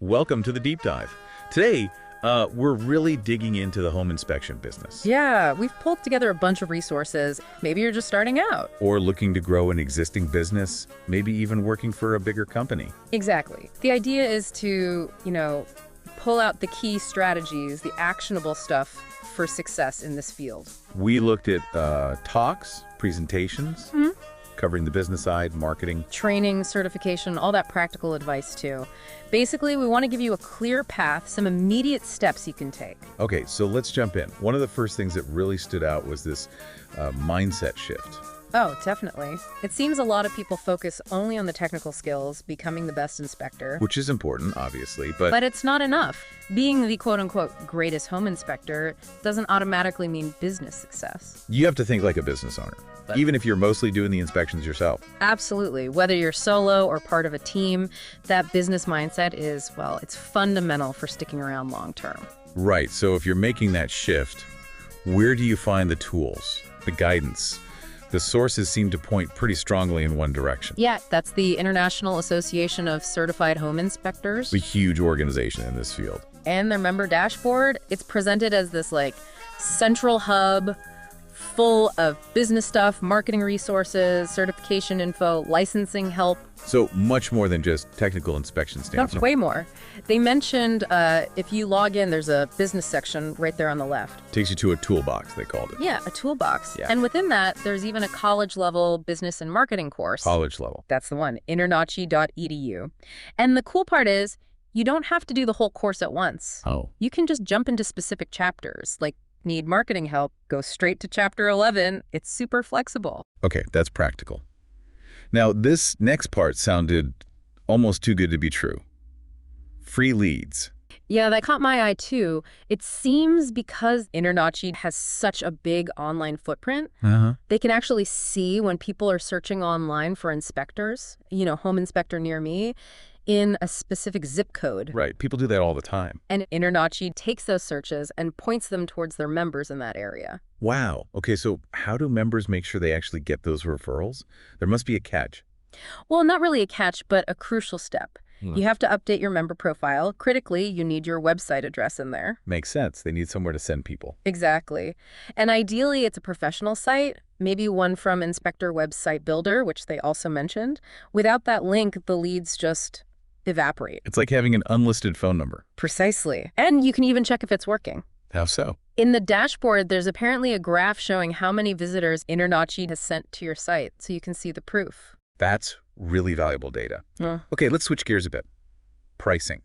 Welcome to the deep dive. Today, we're really digging into the home inspection business. Yeah, we've pulled together a bunch of resources. Maybe you're just starting out. Or looking to grow an existing business, maybe even working for a bigger company. Exactly. The idea is to, pull out the key strategies, the actionable stuff for success in this field. We looked at talks, presentations, covering the business side, marketing. Training, certification, all that practical advice too. Basically, we want to give you a clear path, some immediate steps you can take. Okay, so let's jump in. One of the first things that really stood out was this mindset shift. Oh, definitely. It seems a lot of people focus only on the technical skills, becoming the best inspector. Which is important, obviously, but... But it's not enough. Being the quote-unquote greatest home inspector doesn't automatically mean business success. You have to think like a business owner, even if you're mostly doing the inspections yourself. Absolutely. Whether you're solo or part of a team, that business mindset is, well, it's fundamental for sticking around long term. Right. So if you're making that shift, where do you find the tools, the guidance? The sources seem to point pretty strongly in one direction. Yeah, that's the International Association of Certified Home Inspectors. A huge organization in this field. And their member dashboard, it's presented as this central hub full of business stuff, marketing resources, certification info, licensing help. So much more than just technical inspection stamps. That's way more. They mentioned if you log in, there's a business section right there on the left. Takes you to a toolbox, they called it. Yeah, a toolbox. Yeah. And within that, there's even a college-level business and marketing course. College level. That's the one, InterNACHI.edu. And the cool part is, you don't have to do the whole course at once. Oh. You can just jump into specific chapters, like need marketing help, go straight to chapter 11. It's super flexible. Okay, that's practical. Now, this next part sounded almost too good to be true. Free leads. Yeah, that caught my eye too. It seems because InterNACHI has such a big online footprint, they can actually see when people are searching online for inspectors, home inspector near me, in a specific zip code. Right. People do that all the time. And InterNACHI takes those searches and points them towards their members in that area. Wow. Okay, so how do members make sure they actually get those referrals? There must be a catch. Well, not really a catch, but a crucial step. You have to update your member profile. Critically, you need your website address in there. Makes sense. They need somewhere to send people. Exactly. And ideally, it's a professional site, maybe one from Inspector Website Builder, which they also mentioned. Without that link, the leads just evaporate. It's like having an unlisted phone number. Precisely. And you can even check if it's working. How so? In the dashboard, there's apparently a graph showing how many visitors InterNACHI has sent to your site, so you can see the proof. That's really valuable data. Okay, let's switch gears a bit. Pricing.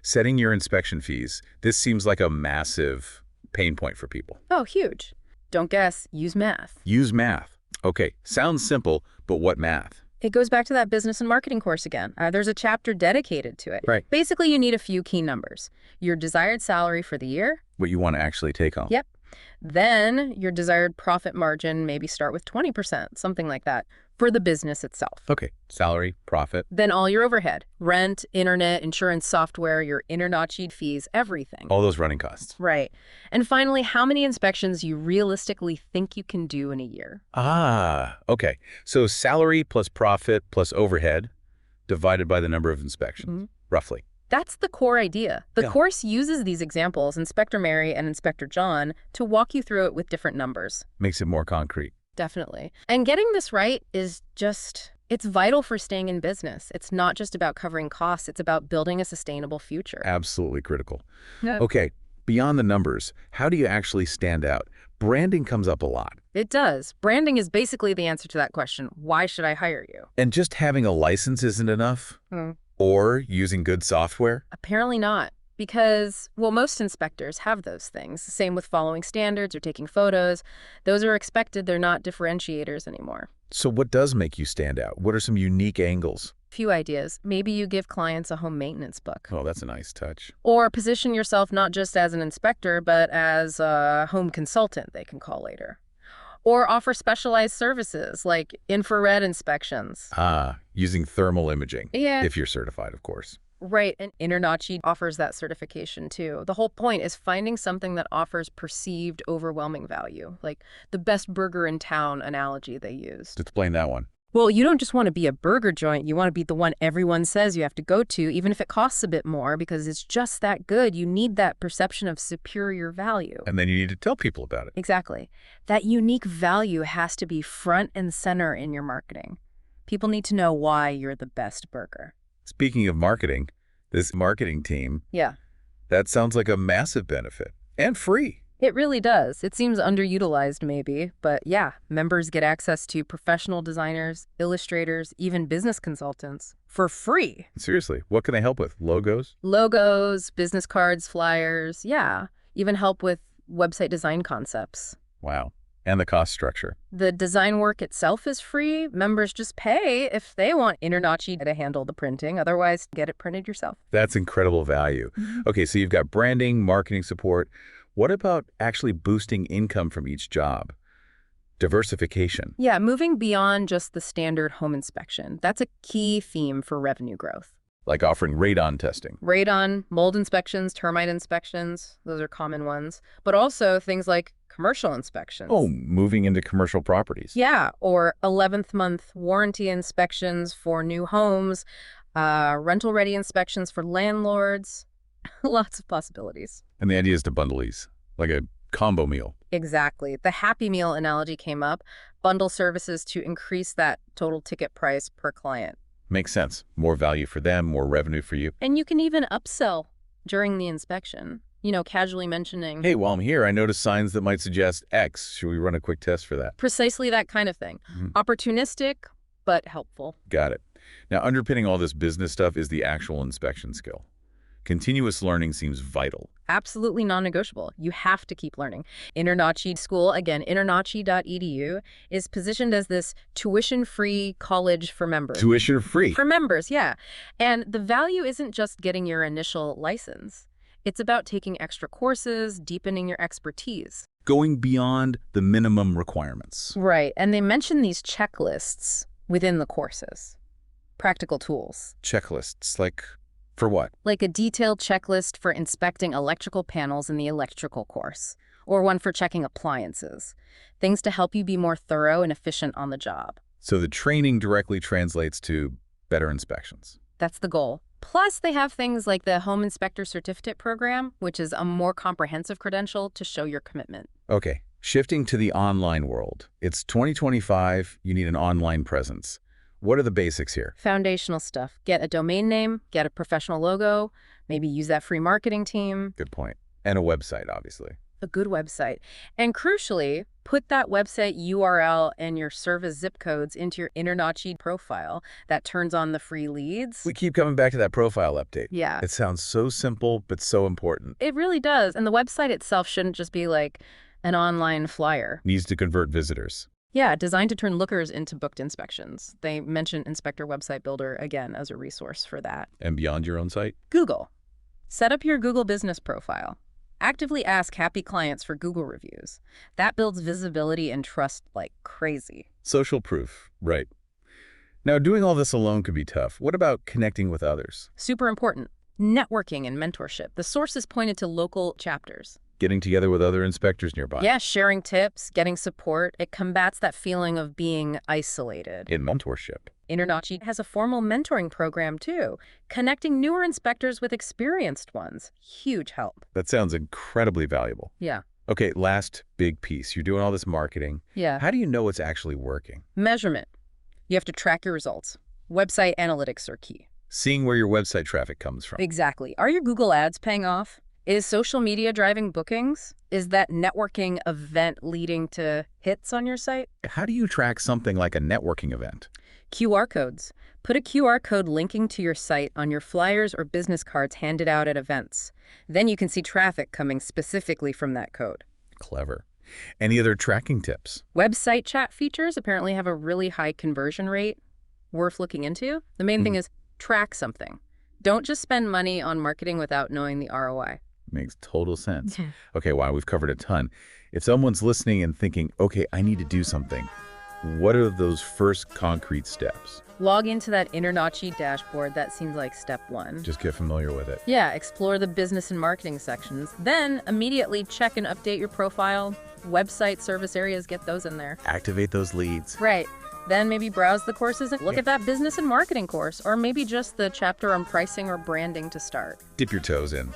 Setting your inspection fees. This seems like a massive pain point for people. Oh, huge. Don't guess. Use math. Use math. Okay, sounds simple, but what math? It goes back to that business and marketing course again. There's a chapter dedicated to it. Right. Basically, you need a few key numbers. Your desired salary for the year. What you want to actually take home. Yep. Then your desired profit margin, maybe start with 20%, something like that, for the business itself. Okay, salary, profit. Then all your overhead, rent, internet, insurance software, your InterNACHI fees, everything. All those running costs. Right. And finally, how many inspections you realistically think you can do in a year. Ah, okay. So salary plus profit plus overhead divided by the number of inspections, roughly. That's the core idea. The course uses these examples, Inspector Mary and Inspector John, to walk you through it with different numbers. Makes it more concrete. Definitely. And getting this right is it's vital for staying in business. It's not just about covering costs. It's about building a sustainable future. Absolutely critical. Okay, beyond the numbers, how do you actually stand out? Branding comes up a lot. It does. Branding is basically the answer to that question. Why should I hire you? And just having a license isn't enough? Or using good software? Apparently not. Because, well, most inspectors have those things. Same with following standards or taking photos. Those are expected. They're not differentiators anymore. So what does make you stand out? What are some unique angles? Few ideas. Maybe you give clients a home maintenance book. Oh, that's a nice touch. Or position yourself not just as an inspector, but as a home consultant, they can call later. Or offer specialized services like infrared inspections. Using thermal imaging. Yeah. If you're certified, of course. Right, and InterNACHI offers that certification too. The whole point is finding something that offers perceived overwhelming value, like the best burger in town analogy they used. Explain that one. Well, you don't just want to be a burger joint. You want to be the one everyone says you have to go to, even if it costs a bit more, because it's just that good. You need that perception of superior value. And then you need to tell people about it. Exactly. That unique value has to be front and center in your marketing. People need to know why you're the best burger. Speaking of marketing, this marketing team, Yeah. that sounds like a massive benefit. And free. It really does. It seems underutilized maybe, but yeah, members get access to professional designers, illustrators, even business consultants for free. Seriously, what can they help with? Logos? Logos, business cards, flyers, yeah. Even help with website design concepts. Wow. And the cost structure. The design work itself is free. Members just pay if they want InterNACHI to handle the printing. Otherwise, get it printed yourself. That's incredible value. Okay, so you've got branding, marketing support. What about actually boosting income from each job? Diversification. Yeah, moving beyond just the standard home inspection. That's a key theme for revenue growth. Like offering radon testing. Radon, mold inspections, termite inspections, those are common ones. But also things like commercial inspections. Oh, moving into commercial properties. Yeah, or 11th month warranty inspections for new homes, rental-ready inspections for landlords. Lots of possibilities. And the idea is to bundle these, like a combo meal. Exactly. The Happy Meal analogy came up. Bundle services to increase that total ticket price per client. Makes sense. More value for them, more revenue for you. And you can even upsell during the inspection. You know, casually mentioning, Hey, while I'm here, I noticed signs that might suggest X. Should we run a quick test for that? precisely that kind of thing. Opportunistic, but helpful. Got it. Now, underpinning all this business stuff is the actual inspection skill. Continuous learning seems vital. Absolutely non-negotiable. You have to keep learning. InterNACHI School, again, internachi.edu, is positioned as this tuition-free college for members. Tuition free. For members, yeah. And the value isn't just getting your initial license. It's about taking extra courses, deepening your expertise. Going beyond the minimum requirements. Right. And they mention these checklists within the courses. Practical tools. Checklists, like, for what? Like a detailed checklist for inspecting electrical panels in the electrical course, or one for checking appliances. Things to help you be more thorough and efficient on the job. So the training directly translates to better inspections. That's the goal. Plus, they have things like the Home Inspector Certificate Program, which is a more comprehensive credential to show your commitment. Okay, shifting to the online world. It's 2025, you need an online presence. What are the basics here? Foundational stuff. Get a domain name, get a professional logo, maybe use that free marketing team. Good point. And a website, obviously. A good website. And crucially, put that website URL and your service zip codes into your InterNACHI profile. That turns on the free leads. We keep coming back to that profile update. Yeah. It sounds so simple, but so important. It really does. And the website itself shouldn't just be like an online flyer. Needs to convert visitors. Yeah, designed to turn lookers into booked inspections. They mention Inspector Website Builder again as a resource for that. And beyond your own site? Google. Set up your Google business profile. Actively ask happy clients for Google reviews. That builds visibility and trust like crazy. Social proof, right. Now, doing all this alone could be tough. What about connecting with others? Super important. Networking and mentorship. The sources pointed to local chapters. Getting together with other inspectors nearby. Yeah, sharing tips, getting support. It combats that feeling of being isolated. In mentorship. InterNACHI has a formal mentoring program, too, connecting newer inspectors with experienced ones. Huge help. That sounds incredibly valuable. Yeah. Okay, last big piece. You're doing all this marketing. Yeah. How do you know it's actually working? Measurement. You have to track your results. Website analytics are key. Seeing where your website traffic comes from. Exactly. Are your Google ads paying off? Is social media driving bookings? Is that networking event leading to hits on your site? How do you track something like a networking event? QR codes. Put a QR code linking to your site on your flyers or business cards handed out at events. Then you can see traffic coming specifically from that code. Clever. Any other tracking tips? Website chat features apparently have a really high conversion rate. Worth looking into. The main thing is track something. Don't just spend money on marketing without knowing the ROI. Makes total sense. Okay, wow, we've covered a ton. If someone's listening and thinking, okay, I need to do something, what are those first concrete steps? Log into that InterNACHI dashboard. That seems like step one. Just get familiar with it. Yeah, explore the business and marketing sections. Then immediately check and update your profile. Website service areas, get those in there. Activate those leads. Right. Then maybe browse the courses and look at that business and marketing course, or maybe just the chapter on pricing or branding to start. Dip your toes in.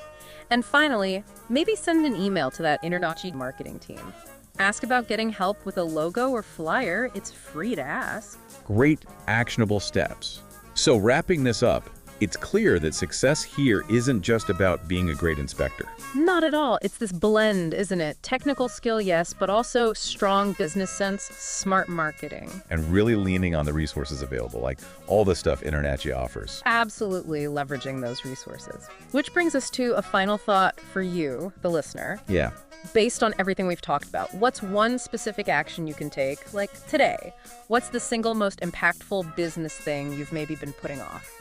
And finally, maybe send an email to that InterNACHI marketing team. Ask about getting help with a logo or flyer. It's free to ask. Great actionable steps. So wrapping this up, it's clear that success here isn't just about being a great inspector. Not at all. It's this blend, isn't it? Technical skill, yes, but also strong business sense, smart marketing. And really leaning on the resources available, like all the stuff InterNACHI offers. Absolutely leveraging those resources. Which brings us to a final thought for you, the listener. Yeah. Based on everything we've talked about, what's one specific action you can take, like today? What's the single most impactful business thing you've maybe been putting off?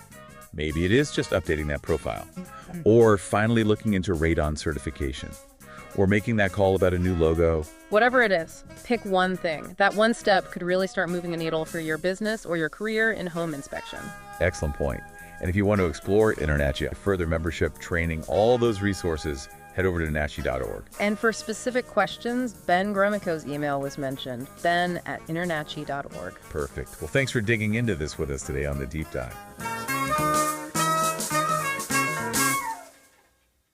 Maybe it is just updating that profile, or finally looking into radon certification, or making that call about a new logo. Whatever it is, pick one thing. That one step could really start moving a needle for your business or your career in home inspection. Excellent point. And if you want to explore InterNACHI, further membership, training, all those resources, head over to nachi.org. And for specific questions, Ben Gromiko's email was mentioned, ben@internachi.org. Perfect. Well, thanks for digging into this with us today on The Deep Dive.